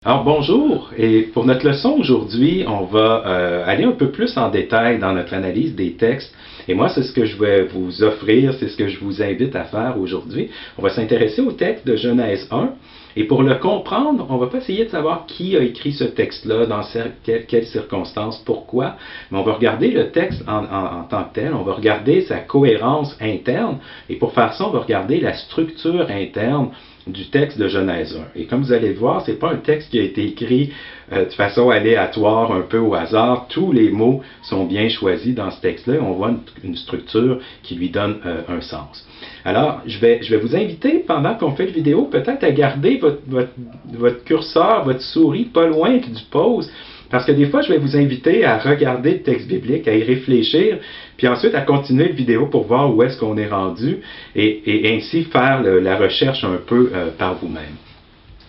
Alors bonjour, et pour notre leçon aujourd'hui, on va aller un peu plus en détail dans notre analyse des textes. Et moi, c'est ce que je vais vous offrir, c'est ce que je vous invite à faire aujourd'hui. On va s'intéresser au texte de Genèse 1. Et pour le comprendre, on ne va pas essayer de savoir qui a écrit ce texte-là, dans quelles circonstances, pourquoi, mais on va regarder le texte en tant que tel, on va regarder sa cohérence interne, et pour faire ça, on va regarder la structure interne du texte de Genèse 1. Et comme vous allez le voir, ce n'est pas un texte qui a été écrit de façon aléatoire, un peu au hasard. Tous les mots sont bien choisis dans ce texte-là. On voit une structure qui lui donne un sens. Alors, je vais vous inviter, pendant qu'on fait la vidéo, peut-être à garder votre curseur, votre souris pas loin du pause, parce que des fois, je vais vous inviter à regarder le texte biblique, à y réfléchir, puis ensuite à continuer la vidéo pour voir où est-ce qu'on est rendu, et ainsi faire la recherche un peu par vous-même.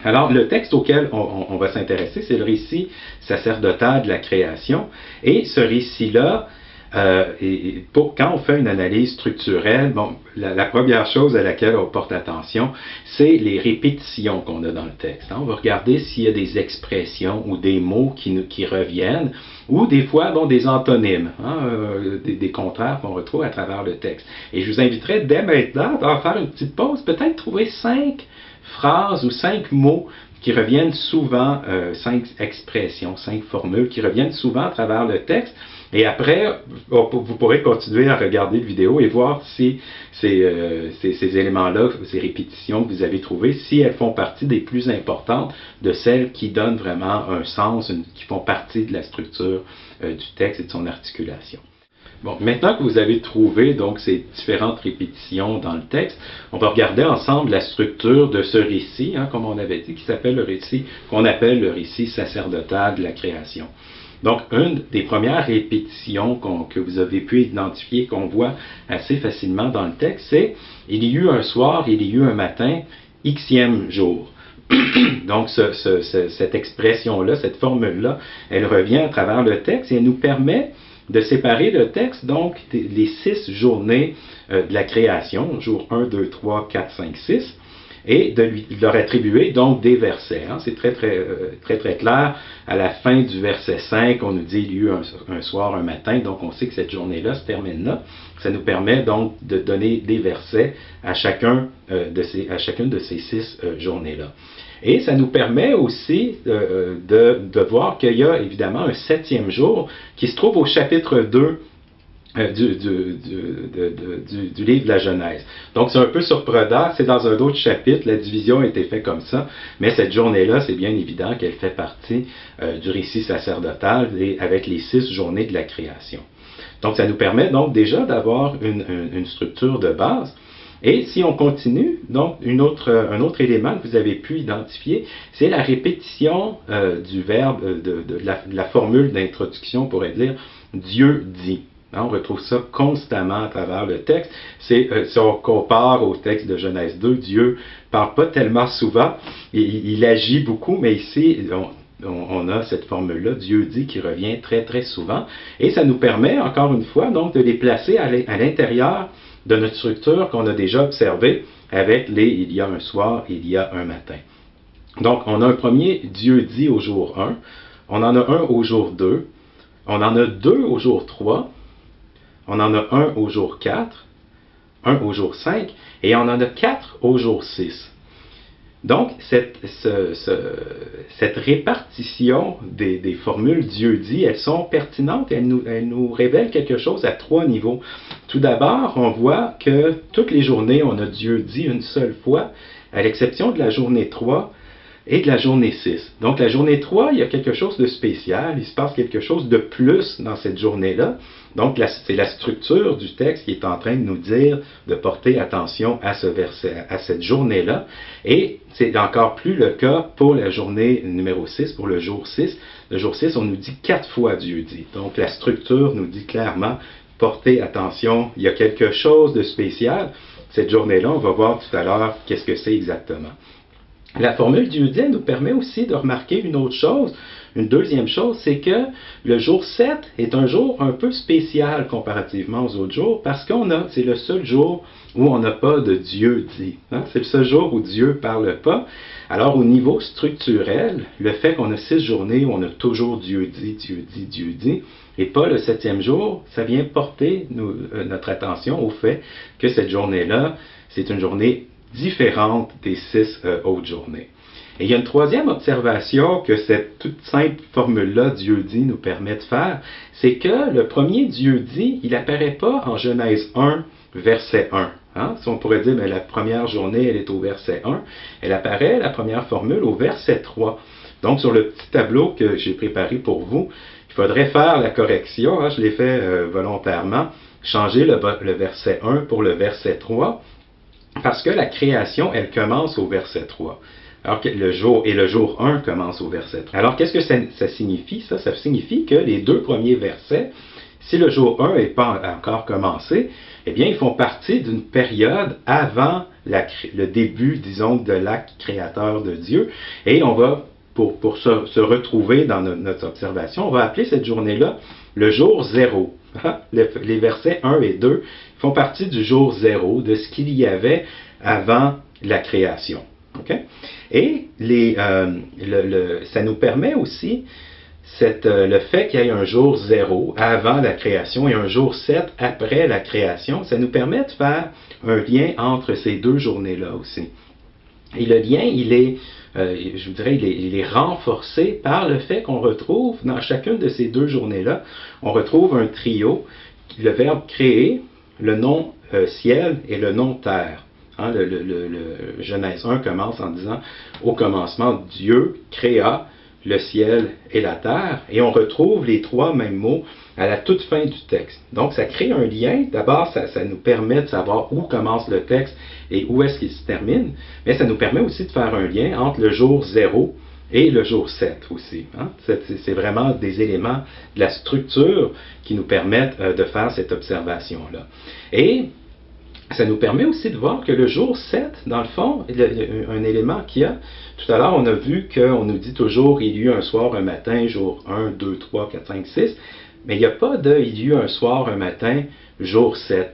Alors, le texte auquel on va s'intéresser, c'est le récit sacerdotal de la création, et ce récit-là, quand on fait une analyse structurelle, bon, la première chose à laquelle on porte attention, c'est les répétitions qu'on a dans le texte. On va regarder s'il y a des expressions ou des mots qui reviennent, ou des fois, bon, des antonymes, des contraires qu'on retrouve à travers le texte. Et je vous inviterai dès maintenant à faire une petite pause, peut-être trouver 5 phrases ou 5 mots qui reviennent souvent, 5 expressions, 5 formules qui reviennent souvent à travers le texte. Et après, vous pourrez continuer à regarder la vidéo et voir si ces éléments-là, ces répétitions que vous avez trouvées, si elles font partie des plus importantes, de celles qui donnent vraiment un sens, qui font partie de la structure du texte et de son articulation. Bon, maintenant que vous avez trouvé donc ces différentes répétitions dans le texte, on va regarder ensemble la structure de ce récit, comme on avait dit, qu'on appelle le récit sacerdotal de la création. Donc, une des premières répétitions que vous avez pu identifier, qu'on voit assez facilement dans le texte, c'est « Il y eut un soir, il y eut un matin, xème jour ». Donc, cette expression-là, cette formule-là, elle revient à travers le texte et elle nous permet de séparer le texte, donc, les 6 journées de la création, jour 1, 2, 3, 4, 5, 6, et de leur attribuer donc des versets. C'est très clair. À la fin du verset 5, on nous dit il y eut un soir, un matin, donc on sait que cette journée-là se termine là. Ça nous permet donc de donner des versets à chacune de ces 6 journées-là. Et ça nous permet aussi de voir qu'il y a évidemment un 7e jour qui se trouve au chapitre 2 du livre de la Genèse. Donc, c'est un peu surprenant, c'est dans un autre chapitre, la division a été faite comme ça, mais cette journée-là, c'est bien évident qu'elle fait partie du récit sacerdotal avec les 6 journées de la création. Donc, ça nous permet donc déjà d'avoir une structure de base. Et si on continue, donc un autre élément que vous avez pu identifier, c'est la répétition du verbe, de la formule d'introduction, on pourrait dire « Dieu dit ». On retrouve ça constamment à travers le texte. Si on compare au texte de Genèse 2, Dieu ne parle pas tellement souvent, il agit beaucoup, mais ici, on a cette formule-là, Dieu dit, qui revient très souvent. Et ça nous permet, encore une fois, donc, de les placer à l'intérieur de notre structure qu'on a déjà observée avec il y a un soir, il y a un matin. Donc, on a un premier Dieu dit au jour 1, on en a un au jour 2, on en a 2 au jour 3, on en a un au jour 4, un au jour 5, et on en a 4 au jour 6. Donc, cette répartition des formules Dieu dit, elles sont pertinentes, elles nous révèlent quelque chose à 3 niveaux. Tout d'abord, on voit que toutes les journées, on a Dieu dit une seule fois, à l'exception de la journée 3 et de la journée 6. Donc, la journée 3, il y a quelque chose de spécial, il se passe quelque chose de plus dans cette journée-là. Donc, c'est la structure du texte qui est en train de nous dire de porter attention à ce verset, à cette journée-là. Et c'est encore plus le cas pour la journée numéro 6, pour le jour 6. Le jour 6, on nous dit 4 fois Dieu dit. Donc, la structure nous dit clairement, portez attention, il y a quelque chose de spécial. Cette journée-là, on va voir tout à l'heure qu'est-ce que c'est exactement. La formule Dieu dit nous permet aussi de remarquer une autre chose. Une deuxième chose, c'est que le jour 7 est un jour un peu spécial comparativement aux autres jours parce c'est le seul jour où on n'a pas de Dieu dit. Hein? C'est le seul jour où Dieu ne parle pas. Alors au niveau structurel, le fait qu'on a 6 journées où on a toujours Dieu dit, Dieu dit, Dieu dit, et pas le 7e jour, ça vient porter notre attention au fait que cette journée-là, c'est une journée différente des 6 autres journées. Et il y a une troisième observation que cette toute simple formule-là, Dieu dit, nous permet de faire, c'est que le premier Dieu dit, il n'apparaît pas en Genèse 1, verset 1. Hein? Si on pourrait dire, mais la première journée, elle est au verset 1, elle apparaît, la première formule, au verset 3. Donc, sur le petit tableau que j'ai préparé pour vous, il faudrait faire la correction, hein? Je l'ai fait volontairement, changer le verset 1 pour le verset 3, parce que la création, elle commence au verset 3. Alors que le jour 1 commence au verset 3. Alors, qu'est-ce que ça signifie, ça? Ça signifie que les 2 premiers versets, si le jour 1 n'est pas encore commencé, eh bien, ils font partie d'une période avant le début, disons, de l'acte créateur de Dieu. Et on va, pour se retrouver dans notre observation, on va appeler cette journée-là le jour 0. Les versets 1 et 2 font partie du jour 0, de ce qu'il y avait avant la création. Okay? Et ça nous permet aussi le fait qu'il y ait un jour 0 avant la création et un jour 7 après la création, ça nous permet de faire un lien entre ces 2 journées-là aussi. Et le lien, je vous dirais, il est renforcé par le fait qu'on retrouve, dans chacune de ces 2 journées-là, on retrouve un trio, le verbe créer, le nom ciel et le nom terre. Hein, le Genèse 1 commence en disant « Au commencement, Dieu créa le ciel et la terre », et on retrouve les 3 mêmes mots à la toute fin du texte. Donc, ça crée un lien. D'abord, ça nous permet de savoir où commence le texte et où est-ce qu'il se termine, mais ça nous permet aussi de faire un lien entre le jour 0 et le jour 7 aussi. Hein? C'est vraiment des éléments de la structure qui nous permettent de faire cette observation-là. Et ça nous permet aussi de voir que le jour 7, dans le fond, un élément qu'il y a, tout à l'heure, on a vu qu'on nous dit toujours « il y eut un soir, un matin, jour 1, 2, 3, 4, 5, 6 », mais il n'y a pas de « il y eut un soir, un matin, jour 7 ».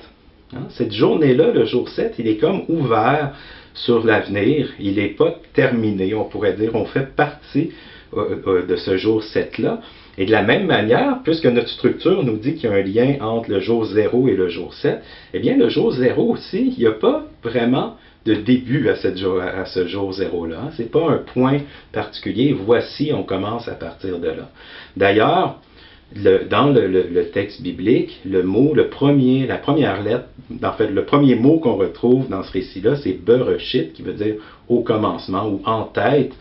Hein? Cette journée-là, le jour 7, il est comme ouvert sur l'avenir, il n'est pas terminé, on pourrait dire, on fait partie de ce jour 7-là. Et de la même manière, puisque notre structure nous dit qu'il y a un lien entre le jour 0 et le jour 7, eh bien, le jour 0 aussi, il n'y a pas vraiment de début à ce jour 0-là. Ce n'est pas un point particulier. Voici, on commence à partir de là. D'ailleurs, dans le texte biblique, la première lettre, en fait, le premier mot qu'on retrouve dans ce récit-là, c'est Bereshit, qui veut dire au commencement ou en tête.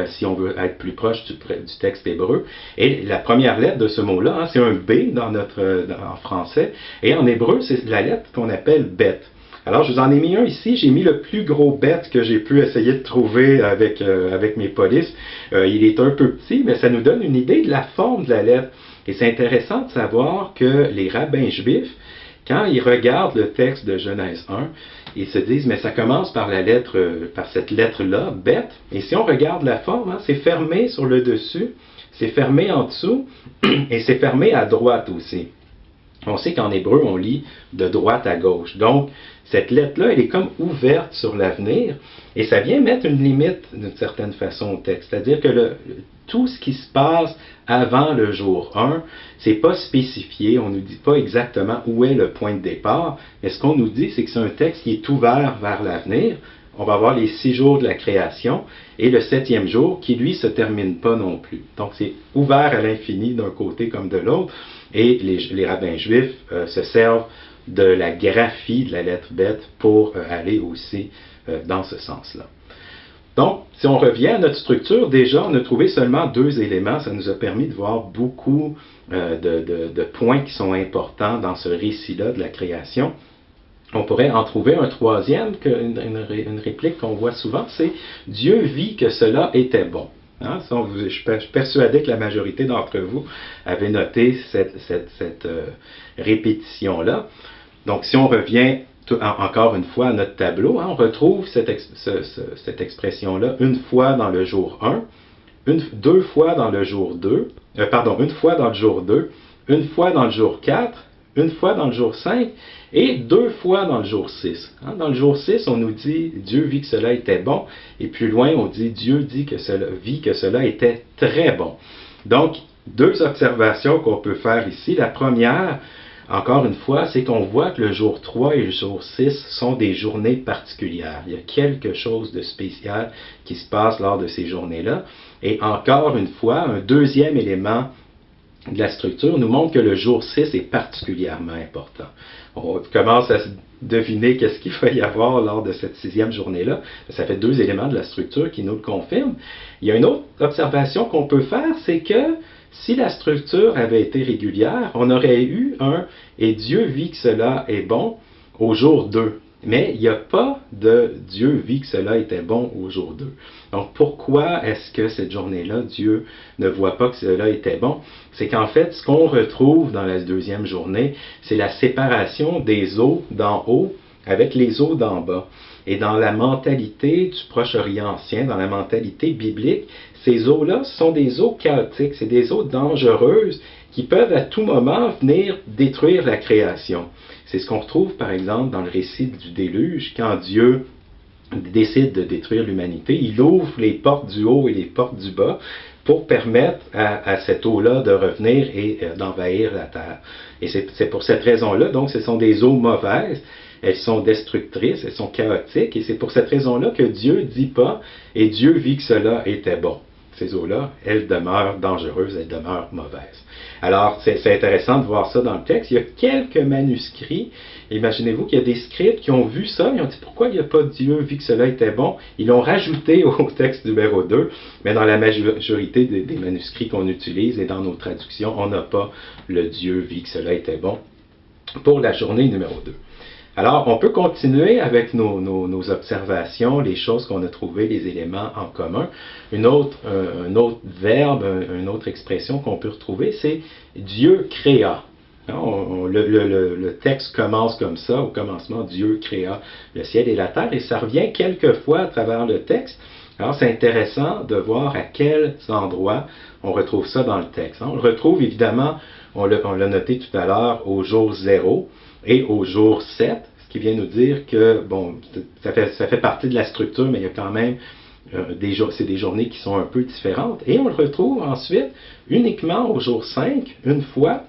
Si on veut être plus proche du texte hébreu. Et la première lettre de ce mot-là, hein, c'est un B en français, et en hébreu, c'est la lettre qu'on appelle bet. Alors, je vous en ai mis un ici, j'ai mis le plus gros bet que j'ai pu essayer de trouver avec mes polices. Il est un peu petit, mais ça nous donne une idée de la forme de la lettre. Et c'est intéressant de savoir que les rabbins juifs, quand ils regardent le texte de Genèse 1, ils se disent, mais ça commence par cette lettre-là, bet, et si on regarde la forme, hein, c'est fermé sur le dessus, c'est fermé en dessous, et c'est fermé à droite aussi. On sait qu'en hébreu, on lit de droite à gauche. Donc, cette lettre-là, elle est comme ouverte sur l'avenir, et ça vient mettre une limite, d'une certaine façon, au texte. C'est-à-dire que tout ce qui se passe avant le jour 1, c'est pas spécifié, on ne nous dit pas exactement où est le point de départ, mais ce qu'on nous dit, c'est que c'est un texte qui est ouvert vers l'avenir. On va avoir les 6 jours de la création, et le 7e jour, qui lui se termine pas non plus. Donc, c'est ouvert à l'infini d'un côté comme de l'autre, et les rabbins juifs se servent de la graphie de la lettre bet pour aller aussi dans ce sens-là. Donc, si on revient à notre structure, déjà, on a trouvé seulement 2 éléments. Ça nous a permis de voir beaucoup de points qui sont importants dans ce récit-là de la création. On pourrait en trouver un troisième, une réplique qu'on voit souvent, c'est « Dieu vit que cela était bon ». Hein? Je suis persuadé que la majorité d'entre vous avaient noté cette répétition-là. Donc, si on revient encore une fois à notre tableau, hein, on retrouve cette expression-là une fois dans le jour 1, deux fois dans le jour 2, une fois dans le jour 2, une fois dans le jour 4, une fois dans le jour 5 et deux fois dans le jour 6. Hein, dans le jour 6, on nous dit Dieu vit que cela était bon, et plus loin, on dit Dieu vit que cela était très bon. Donc, deux observations qu'on peut faire ici. La première, encore une fois, c'est qu'on voit que le jour 3 et le jour 6 sont des journées particulières. Il y a quelque chose de spécial qui se passe lors de ces journées-là. Et encore une fois, un deuxième élément de la structure nous montre que le jour 6 est particulièrement important. On commence à deviner qu'est-ce qu'il va y avoir lors de cette sixième journée-là. Ça fait deux éléments de la structure qui nous le confirment. Il y a une autre observation qu'on peut faire, c'est que si la structure avait été régulière, on aurait eu un « et Dieu vit que cela est bon » au jour 2. Mais il n'y a pas de « Dieu vit que cela était bon » au jour 2. Donc pourquoi est-ce que cette journée-là, Dieu ne voit pas que cela était bon? C'est qu'en fait, ce qu'on retrouve dans la deuxième journée, c'est la séparation des eaux d'en haut avec les eaux d'en bas. Et dans la mentalité du Proche-Orient ancien, dans la mentalité biblique, ces eaux-là sont des eaux chaotiques, c'est des eaux dangereuses qui peuvent à tout moment venir détruire la création. C'est ce qu'on retrouve par exemple dans le récit du déluge, quand Dieu décide de détruire l'humanité, il ouvre les portes du haut et les portes du bas pour permettre à cette eau-là de revenir et d'envahir la terre. Et c'est pour cette raison-là, donc ce sont des eaux mauvaises, elles sont destructrices, elles sont chaotiques, et c'est pour cette raison-là que Dieu ne dit pas « et Dieu vit que cela était bon ». Ces eaux-là, elles demeurent dangereuses, elles demeurent mauvaises. Alors, c'est intéressant de voir ça dans le texte. Il y a quelques manuscrits. Imaginez-vous qu'il y a des scribes qui ont vu ça, ils ont dit pourquoi il n'y a pas Dieu vit que cela était bon. Ils l'ont rajouté au texte numéro 2, mais dans la majorité des manuscrits qu'on utilise et dans nos traductions, on n'a pas le Dieu vit que cela était bon pour la journée numéro 2. Alors, on peut continuer avec nos observations, les choses qu'on a trouvées, les éléments en commun. Un autre verbe, une autre expression qu'on peut retrouver, c'est Dieu créa. Le texte commence comme ça, au commencement, Dieu créa le ciel et la terre, et ça revient quelques fois à travers le texte. Alors, c'est intéressant de voir à quels endroits on retrouve ça dans le texte. On le retrouve évidemment, on l'a noté tout à l'heure, au jour 0 et au jour 7, ce qui vient nous dire que, bon, ça fait partie de la structure, mais il y a quand même c'est des journées qui sont un peu différentes. Et on le retrouve ensuite uniquement au jour 5, une fois,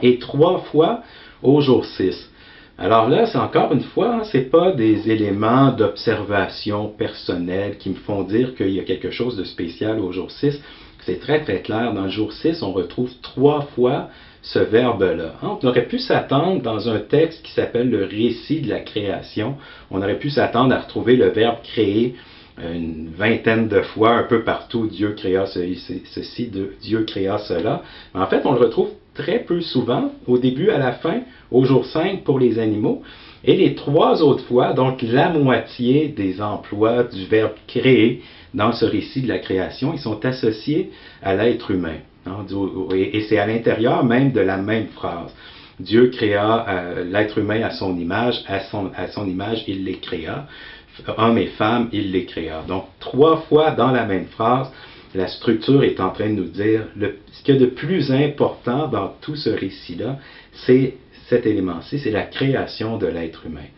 et 3 fois au jour 6. Alors là, c'est encore une fois, ce n'est pas des éléments d'observation personnelle qui me font dire qu'il y a quelque chose de spécial au jour 6. C'est très très clair. Dans le jour 6, on retrouve 3 fois ce verbe-là. On aurait pu s'attendre dans un texte qui s'appelle le récit de la création, on aurait pu s'attendre à retrouver le verbe créer une vingtaine de fois un peu partout. Dieu créa ceci, Dieu créa cela. Mais en fait, on le retrouve très peu souvent, au début, à la fin, au jour 5 pour les animaux. Et les 3 autres fois, donc la moitié des emplois du verbe créer dans ce récit de la création, ils sont associés à l'être humain. Et c'est à l'intérieur même de la même phrase. Dieu créa l'être humain à son image, à son image il les créa. Hommes et femmes, il les créa. Donc, 3 fois dans la même phrase, la structure est en train de nous dire ce qu'il y a de plus important dans tout ce récit-là, c'est cet élément-ci, c'est la création de l'être humain.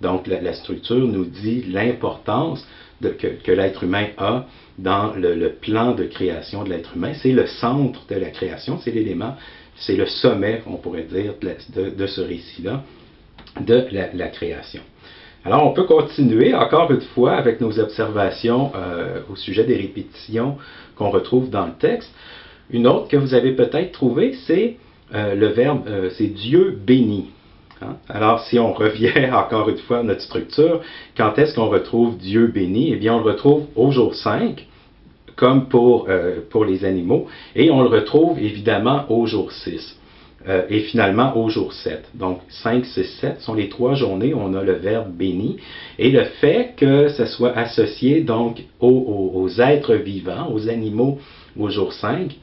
Donc, la structure nous dit l'importance que l'être humain a dans le plan de création de l'être humain. C'est le centre de la création, c'est l'élément, c'est le sommet, on pourrait dire, de ce récit-là, de la création. Alors, on peut continuer encore une fois avec nos observations au sujet des répétitions qu'on retrouve dans le texte. Une autre que vous avez peut-être trouvée, c'est le verbe, c'est Dieu bénit. Alors, si on revient encore une fois à notre structure, quand est-ce qu'on retrouve Dieu béni? Eh bien, on le retrouve au jour 5, comme pour les animaux, et on le retrouve évidemment au jour 6. Et finalement au jour 7. Donc 5, 6, 7 sont les 3 journées où on a le verbe béni. Et le fait que ce soit associé donc aux êtres vivants, aux animaux au jour 5,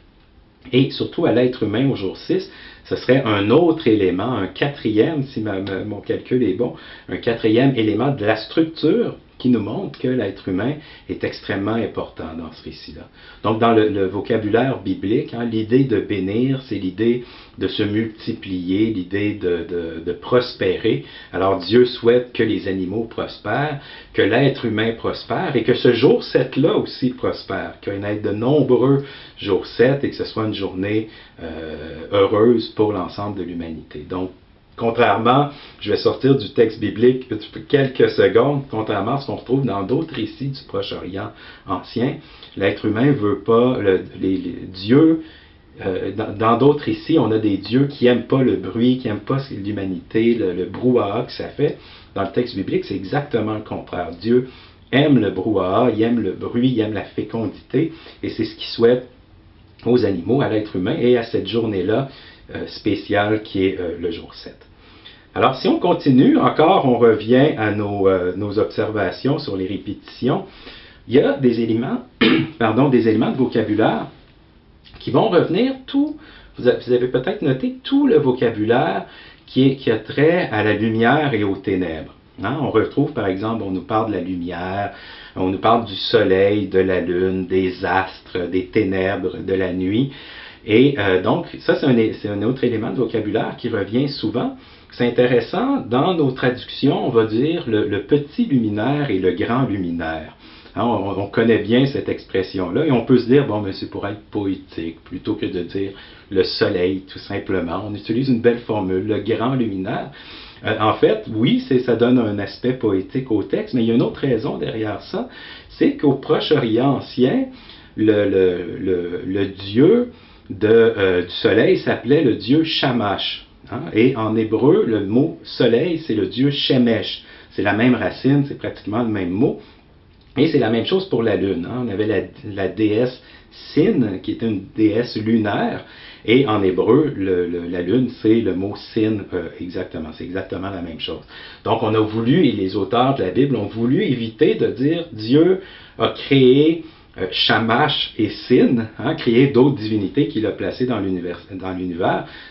Et surtout à l'être humain au jour 6, ce serait un autre élément, un quatrième, si mon calcul est bon, un quatrième élément de la structure qui nous montre que l'être humain est extrêmement important dans ce récit-là. Donc, dans le vocabulaire biblique, l'idée de bénir, c'est l'idée de se multiplier, l'idée de prospérer. Alors, Dieu souhaite que les animaux prospèrent, que l'être humain prospère et que ce jour 7-là aussi prospère, qu'il y ait de nombreux jours 7 et que ce soit une journée heureuse pour l'ensemble de l'humanité. Donc, contrairement, je vais sortir du texte biblique quelques secondes, contrairement à ce qu'on retrouve dans d'autres récits du Proche-Orient ancien, l'être humain ne veut pas, les dieux, dans d'autres récits, on a des dieux qui n'aiment pas le bruit, qui n'aiment pas l'humanité, le brouhaha que ça fait. Dans le texte biblique, c'est exactement le contraire. Dieu aime le brouhaha, il aime le bruit, il aime la fécondité, et c'est ce qu'il souhaite aux animaux, à l'être humain, et à cette journée-là spéciale qui est le jour 7. Alors, si on continue, encore, on revient à nos observations sur les répétitions. Il y a des éléments, des éléments de vocabulaire qui vont revenir vous avez peut-être noté tout le vocabulaire qui a trait à la lumière et aux ténèbres. On retrouve, par exemple, on nous parle de la lumière, on nous parle du soleil, de la lune, des astres, des ténèbres, de la nuit. Et donc, ça, c'est un autre élément de vocabulaire qui revient souvent. C'est intéressant, dans nos traductions, on va dire le petit luminaire et le grand luminaire. On connaît bien cette expression-là et on peut se dire, bon, mais c'est pour être poétique, plutôt que de dire le soleil, tout simplement. On utilise une belle formule, le grand luminaire. En fait, oui, ça donne un aspect poétique au texte, mais il y a une autre raison derrière ça, c'est qu'au Proche-Orient ancien, le dieu du soleil s'appelait le dieu Shamash. Et en hébreu, le mot soleil, c'est le dieu Shemesh. C'est la même racine, c'est pratiquement le même mot. Et c'est la même chose pour la lune. On avait la déesse Sin, qui était une déesse lunaire. Et en hébreu, la lune, c'est le mot Sin exactement. C'est exactement la même chose. Donc on a voulu, et les auteurs de la Bible ont voulu éviter de dire Dieu a créé Shamash et Sin, créer d'autres divinités qu'il a placées dans l'univers.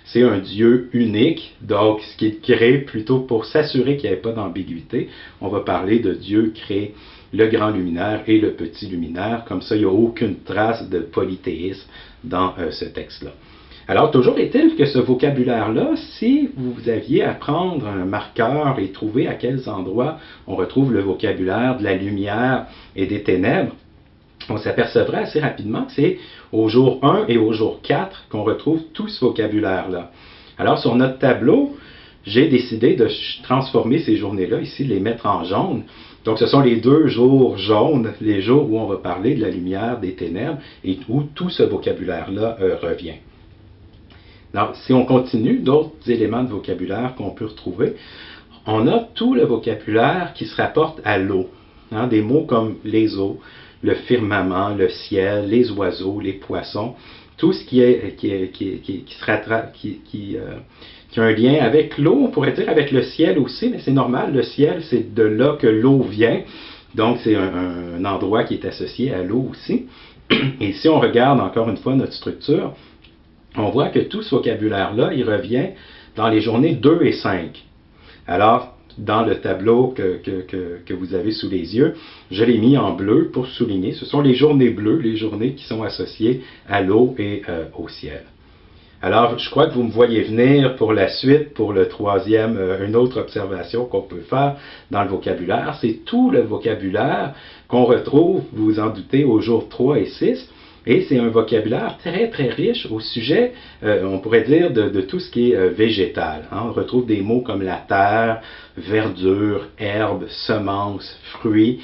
C'est un Dieu unique, donc ce qui est créé plutôt pour s'assurer qu'il n'y ait pas d'ambiguïté. On va parler de Dieu créé le grand luminaire et le petit luminaire. Comme ça, il n'y a aucune trace de polythéisme dans ce texte-là. Alors, toujours est-il que ce vocabulaire-là, si vous aviez à prendre un marqueur et trouver à quels endroits on retrouve le vocabulaire de la lumière et des ténèbres, on s'apercevrait assez rapidement que c'est au jour 1 et au jour 4 qu'on retrouve tout ce vocabulaire-là. Alors, sur notre tableau, j'ai décidé de transformer ces journées-là, ici, de les mettre en jaune. Donc, ce sont les 2 jours jaunes, les jours où on va parler de la lumière, des ténèbres, et où tout ce vocabulaire-là revient. Alors, si on continue, d'autres éléments de vocabulaire qu'on peut retrouver, on a tout le vocabulaire qui se rapporte à l'eau. Des mots comme les eaux, le firmament, le ciel, les oiseaux, les poissons, tout ce qui a un lien avec l'eau, on pourrait dire avec le ciel aussi, mais c'est normal, le ciel, c'est de là que l'eau vient, donc c'est un endroit qui est associé à l'eau aussi. Et si on regarde encore une fois notre structure, on voit que tout ce vocabulaire-là, il revient dans les journées 2 et 5. Alors, dans le tableau que vous avez sous les yeux, je l'ai mis en bleu pour souligner. Ce sont les journées bleues, les journées qui sont associées à l'eau et au ciel. Alors, je crois que vous me voyez venir pour la suite, pour le troisième, une autre observation qu'on peut faire dans le vocabulaire. C'est tout le vocabulaire qu'on retrouve, vous vous en doutez, aux jours 3 et 6. Et c'est un vocabulaire très, très riche au sujet, on pourrait dire, de tout ce qui est végétal. On retrouve des mots comme la terre, verdure, herbe, semence, fruits,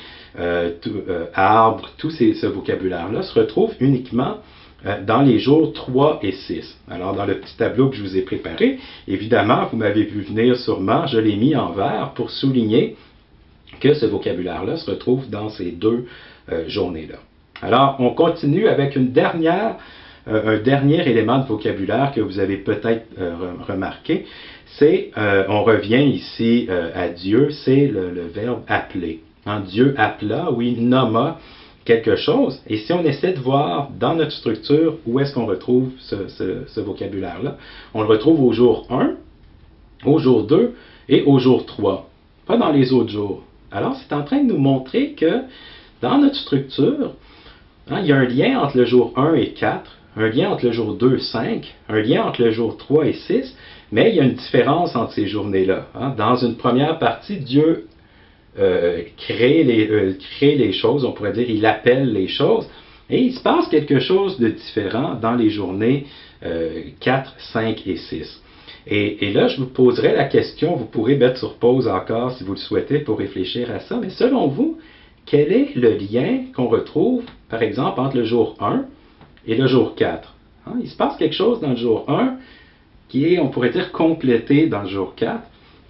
arbre. Tout ce vocabulaire-là se retrouve uniquement dans les jours 3 et 6. Alors, dans le petit tableau que je vous ai préparé, évidemment, vous m'avez vu venir sûrement, je l'ai mis en vert pour souligner que ce vocabulaire-là se retrouve dans ces 2 journées-là. Alors, on continue avec un dernier élément de vocabulaire que vous avez peut-être remarqué. On revient ici à Dieu, c'est le verbe appeler. Dieu appela, oui, nomma, quelque chose, et si on essaie de voir dans notre structure où est-ce qu'on retrouve ce vocabulaire-là, on le retrouve au jour 1, au jour 2 et au jour 3, pas dans les autres jours. Alors, c'est en train de nous montrer que dans notre structure, il y a un lien entre le jour 1 et 4, un lien entre le jour 2 et 5, un lien entre le jour 3 et 6, mais il y a une différence entre ces journées-là. Dans une première partie, Dieu crée les choses, on pourrait dire, il appelle les choses, et il se passe quelque chose de différent dans les journées 4, 5 et 6. Et là, je vous poserai la question, vous pourrez mettre sur pause encore si vous le souhaitez pour réfléchir à ça, mais selon vous, quel est le lien qu'on retrouve, par exemple, entre le jour 1 et le jour 4? Il se passe quelque chose dans le jour 1 qui est, on pourrait dire, complété dans le jour 4.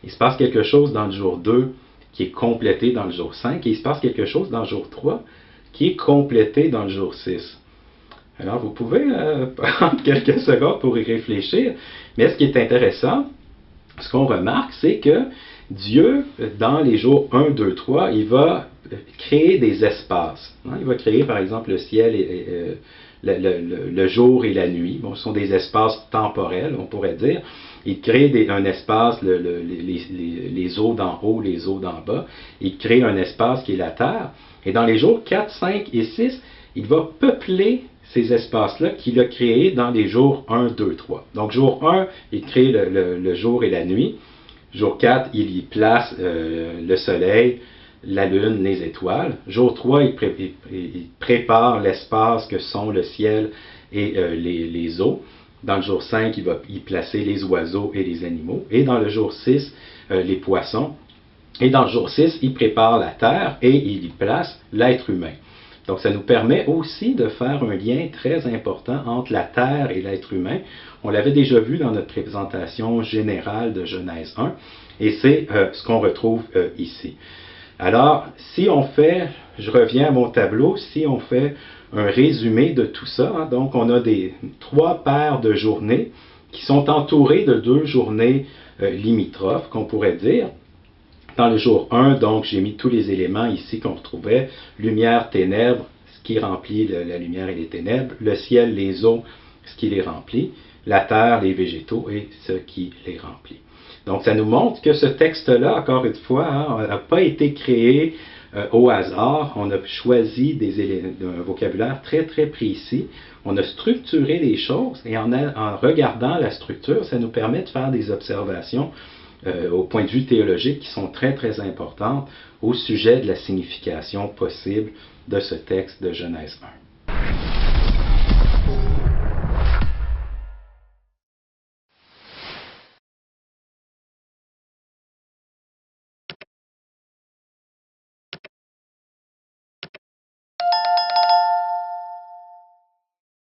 Il se passe quelque chose dans le jour 2 qui est complété dans le jour 5. Et il se passe quelque chose dans le jour 3 qui est complété dans le jour 6. Alors, vous pouvez prendre quelques secondes pour y réfléchir. Mais ce qui est intéressant, ce qu'on remarque, c'est que Dieu, dans les jours 1, 2, 3, il va créer des espaces. Il va créer, par exemple, le ciel et le jour et la nuit. Bon, ce sont des espaces temporels, on pourrait dire. Il crée un espace, les eaux d'en haut, les eaux d'en bas. Il crée un espace qui est la terre. Et dans les jours 4, 5 et 6, il va peupler ces espaces-là qu'il a créés dans les jours 1, 2, 3. Donc, jour 1, il crée le jour et la nuit. Jour 4, il y place le soleil, la lune, les étoiles. Jour 3, il prépare l'espace que sont le ciel et les eaux. Dans le jour 5, il va y placer les oiseaux et les animaux. Et dans le jour 6, les poissons. Et dans le jour 6, il prépare la terre et il y place l'être humain. Donc, ça nous permet aussi de faire un lien très important entre la terre et l'être humain. On l'avait déjà vu dans notre présentation générale de Genèse 1, et c'est ce qu'on retrouve ici. Alors, si on fait, je reviens à mon tableau, si on fait un résumé de tout ça, donc on a 3 paires de journées qui sont entourées de 2 journées limitrophes, qu'on pourrait dire. Dans le jour 1, donc, j'ai mis tous les éléments ici qu'on retrouvait. Lumière, ténèbres, ce qui remplit la lumière et les ténèbres. Le ciel, les eaux, ce qui les remplit. La terre, les végétaux et ce qui les remplit. Donc, ça nous montre que ce texte-là, encore une fois, n'a pas été créé au hasard. On a choisi un vocabulaire très, très précis. On a structuré les choses et en regardant la structure, ça nous permet de faire des observations au point de vue théologique qui sont très, très importantes au sujet de la signification possible de ce texte de Genèse 1.